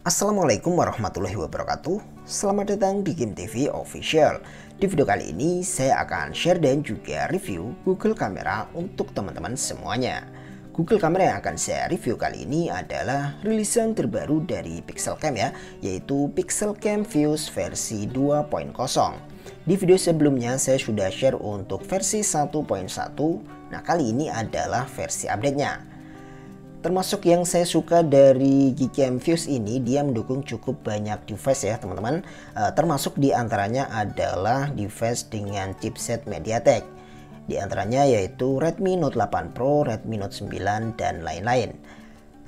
Assalamualaikum warahmatullahi wabarakatuh. Selamat datang di Game TV Official. Di video kali ini saya akan share dan juga review Google Camera untuk teman-teman semuanya. Google Camera yang akan saya review kali ini adalah rilisan terbaru dari Pixelcam ya, yaitu Pixelcam Fuse versi 2.0. Di video sebelumnya saya sudah share untuk versi 1.1. Nah, kali ini adalah versi update-nya. Termasuk yang saya suka dari Gcam Fuse ini, dia mendukung cukup banyak device ya teman-teman. Termasuk diantaranya adalah device dengan chipset MediaTek. Di antaranya yaitu Redmi Note 8 Pro, Redmi Note 9, dan lain-lain.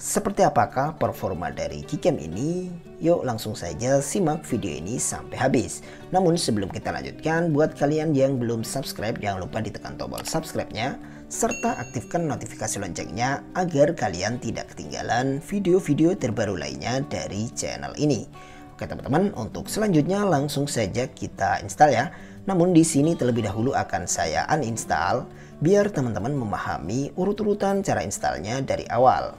Seperti apakah performa dari Gcam ini? Yuk langsung saja simak video ini sampai habis. Namun sebelum kita lanjutkan, buat kalian yang belum subscribe, jangan lupa ditekan tombol subscribe-nya serta aktifkan notifikasi loncengnya agar kalian tidak ketinggalan video-video terbaru lainnya dari channel ini. Oke teman-teman, untuk selanjutnya langsung saja kita install ya. Namun di sini terlebih dahulu akan saya uninstall biar teman-teman memahami urut-urutan cara installnya dari awal.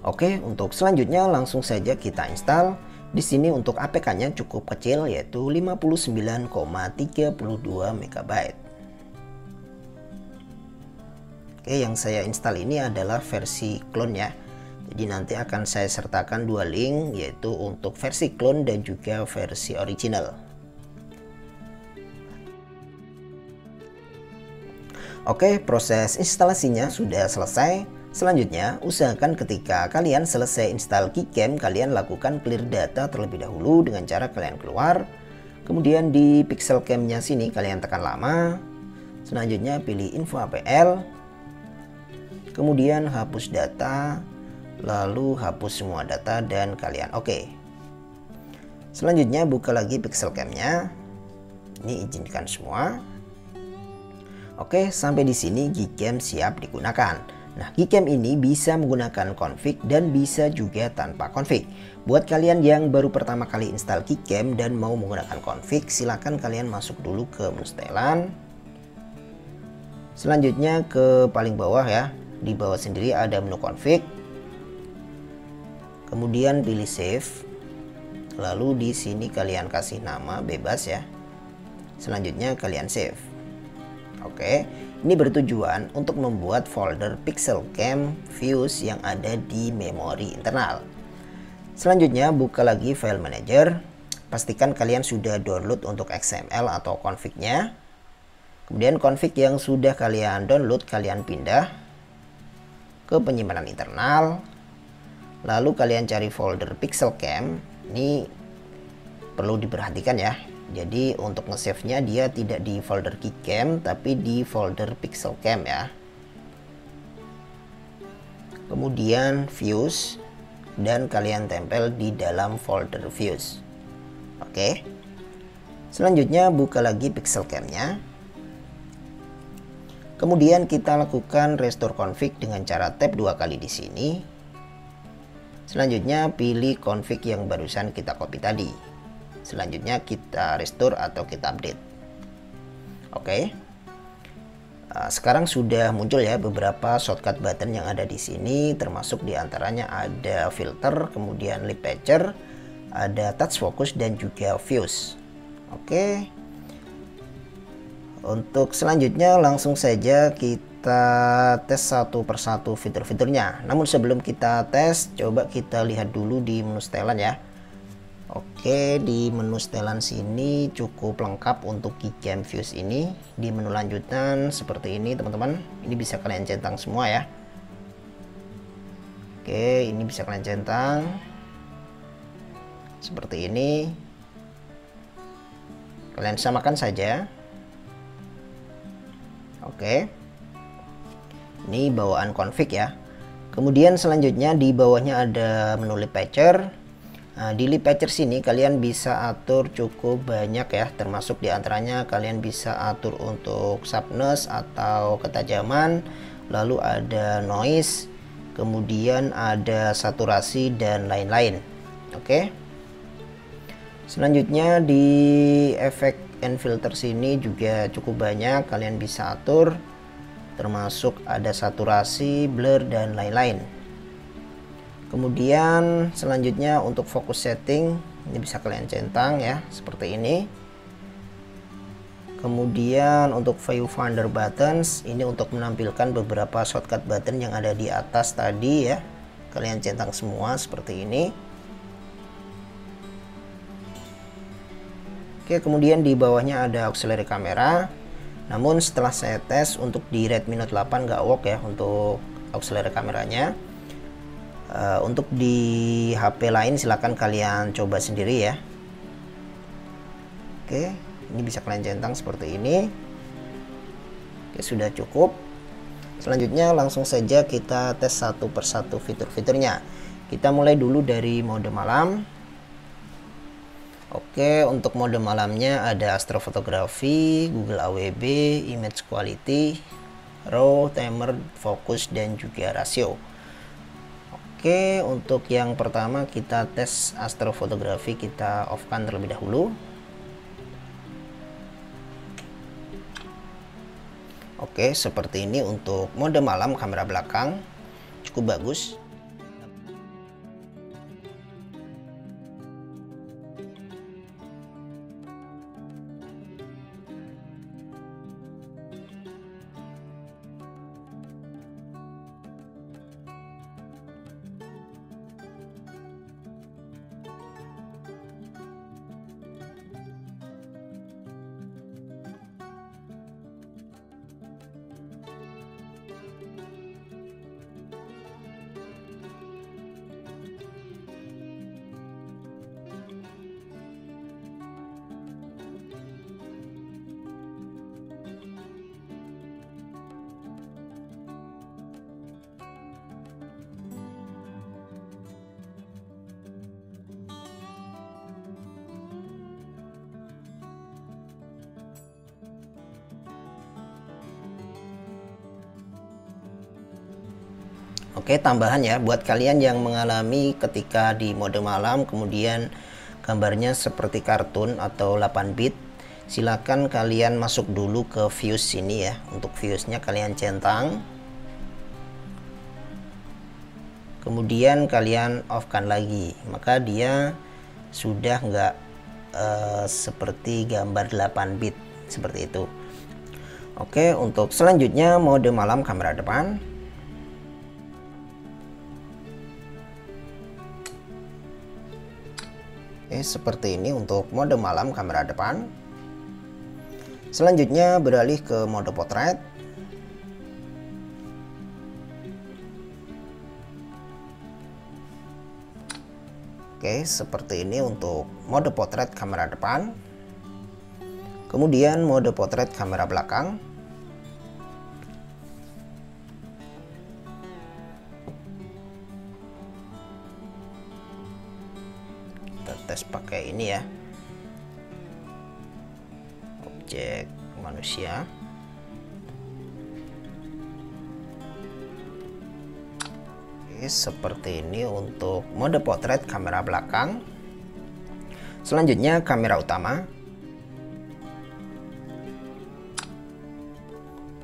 Oke, untuk selanjutnya langsung saja kita install. Di sini untuk APK-nya cukup kecil, yaitu 59,32 MB. Oke, yang saya install ini adalah versi clone ya. Jadi nanti akan saya sertakan dua link, yaitu untuk versi clone dan juga versi original. Oke, proses instalasinya sudah selesai. Selanjutnya, usahakan ketika kalian selesai install Gcam, kalian lakukan clear data terlebih dahulu dengan cara kalian keluar. Kemudian di Pixelcam-nya sini kalian tekan lama. Selanjutnya pilih info APL. Kemudian hapus data, lalu hapus semua data dan kalian oke. Selanjutnya buka lagi Pixelcam-nya. Ini izinkan semua. Oke, sampai di sini Gcam siap digunakan. Nah, Gcam ini bisa menggunakan config dan bisa juga tanpa config. Buat kalian yang baru pertama kali install Gcam dan mau menggunakan config, silakan kalian masuk dulu ke menu setelan. Selanjutnya ke paling bawah ya. Di bawah sendiri ada menu config. Kemudian pilih save. Lalu di sini kalian kasih nama bebas ya. Selanjutnya kalian save. Oke, ini bertujuan untuk membuat folder Pixelcam Fuse yang ada di memori internal. Selanjutnya buka lagi file manager. Pastikan kalian sudah download untuk XML atau config-nya. Kemudian config yang sudah kalian download kalian pindah ke penyimpanan internal. Lalu kalian cari folder Pixelcam. Ini perlu diperhatikan ya. Jadi untuk nge-save-nya dia tidak di folder Gcam tapi di folder Pixelcam ya. Kemudian Fuse dan kalian tempel di dalam folder Fuse. Oke. Selanjutnya buka lagi Pixelcam-nya. Kemudian kita lakukan restore config dengan cara tap 2 kali di sini. Selanjutnya pilih config yang barusan kita copy tadi. Selanjutnya kita restore atau kita update. Oke. Sekarang sudah muncul ya beberapa shortcut button yang ada di sini, termasuk diantaranya ada filter, kemudian lip patcher, ada touch focus dan juga fuse. Oke. Untuk selanjutnya langsung saja kita tes satu persatu fitur-fiturnya. Namun sebelum kita tes, coba kita lihat dulu di menu setelan ya. Oke, di menu setelan sini cukup lengkap untuk Gcam Fuse ini. Di menu lanjutan seperti ini teman-teman. Ini bisa kalian centang semua ya. Oke, ini bisa kalian centang seperti ini. Kalian samakan saja. Oke. Ini bawaan config ya. Kemudian selanjutnya di bawahnya ada menu lip patcher. Nah, di lip patcher sini kalian bisa atur cukup banyak ya, termasuk diantaranya kalian bisa atur untuk sharpness atau ketajaman, lalu ada noise, kemudian ada saturasi dan lain-lain. Oke. Selanjutnya di efek and filter sini juga cukup banyak kalian bisa atur, termasuk ada saturasi, blur dan lain-lain. Kemudian selanjutnya untuk fokus setting ini bisa kalian centang ya seperti ini. Kemudian untuk viewfinder buttons ini untuk menampilkan beberapa shortcut button yang ada di atas tadi ya, kalian centang semua seperti ini. Oke, kemudian di bawahnya ada auxiliary kamera. Namun setelah saya tes untuk di Redmi Note 8 nggak work ya untuk auxiliary kameranya. Untuk di HP lain silahkan kalian coba sendiri ya. Oke, ini bisa kalian centang seperti ini. Oke, sudah cukup. Selanjutnya langsung saja kita tes satu persatu fitur-fiturnya. Kita mulai dulu dari mode malam. Oke, untuk mode malamnya ada astrofotografi, Google AWB, image quality, raw, timer, fokus, dan juga rasio. Oke, untuk yang pertama kita tes astrofotografi, kita off-kan terlebih dahulu. Oke, seperti ini untuk mode malam kamera belakang cukup bagus. Oke, tambahan ya buat kalian yang mengalami ketika di mode malam kemudian gambarnya seperti kartun atau 8 bit, silakan kalian masuk dulu ke views sini ya. Untuk viewsnya kalian centang, kemudian kalian off-kan lagi, maka dia sudah nggak seperti gambar 8 bit seperti itu. Oke, untuk selanjutnya mode malam kamera depan. Oke, seperti ini untuk mode malam kamera depan. Selanjutnya beralih ke mode potret. Oke, seperti ini untuk mode potret kamera depan. Kemudian mode potret kamera belakang. Tes pakai ini ya, objek manusia. Oke, seperti ini untuk mode potret kamera belakang. Selanjutnya kamera utama.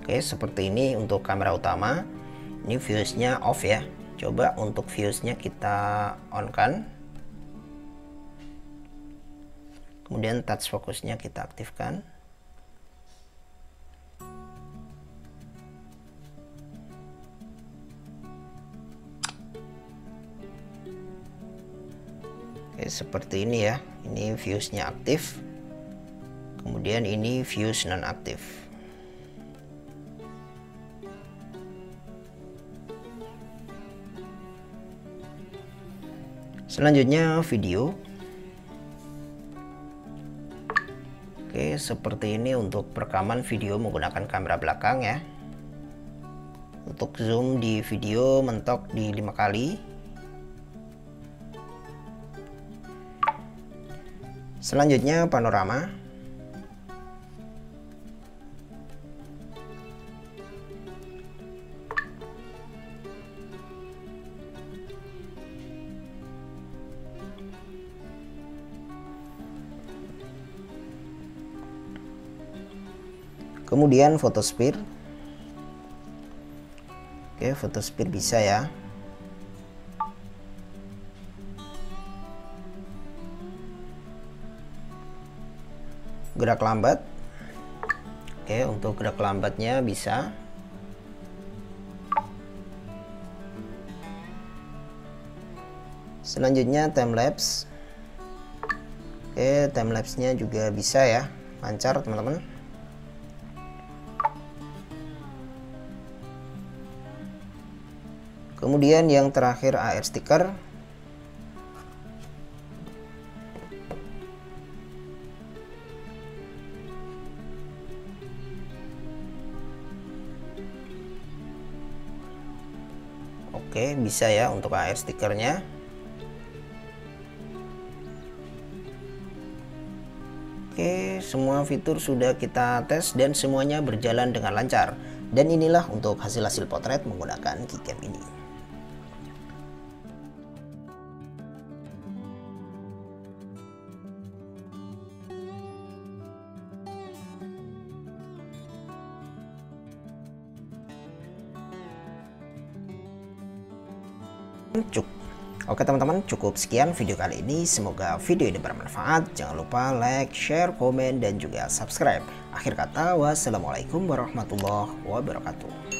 Oke, seperti ini untuk kamera utama. Ini viewsnya off ya, coba untuk viewsnya kita on kan. Kemudian touch fokusnya kita aktifkan. Oke, seperti ini ya. Ini viewsnya aktif. Kemudian ini views non aktif. Selanjutnya video. Oke, seperti ini untuk perekaman video menggunakan kamera belakang ya. Untuk zoom di video mentok di 5 kali. Selanjutnya panorama. Kemudian foto speed. Oke, foto speed bisa ya. gerak lambat. Oke, untuk gerak lambatnya bisa. Selanjutnya time lapse. Oke, time lapse-nya juga bisa ya, lancar teman-teman. Kemudian yang terakhir AR sticker. Oke, bisa ya untuk AR stikernya. Oke, semua fitur sudah kita tes dan semuanya berjalan dengan lancar. Dan inilah untuk hasil-hasil potret menggunakan Keycam ini. Oke teman-teman, cukup sekian video kali ini. Semoga video ini bermanfaat. Jangan lupa like, share, komen, dan juga subscribe. Akhir kata, wassalamualaikum warahmatullahi wabarakatuh.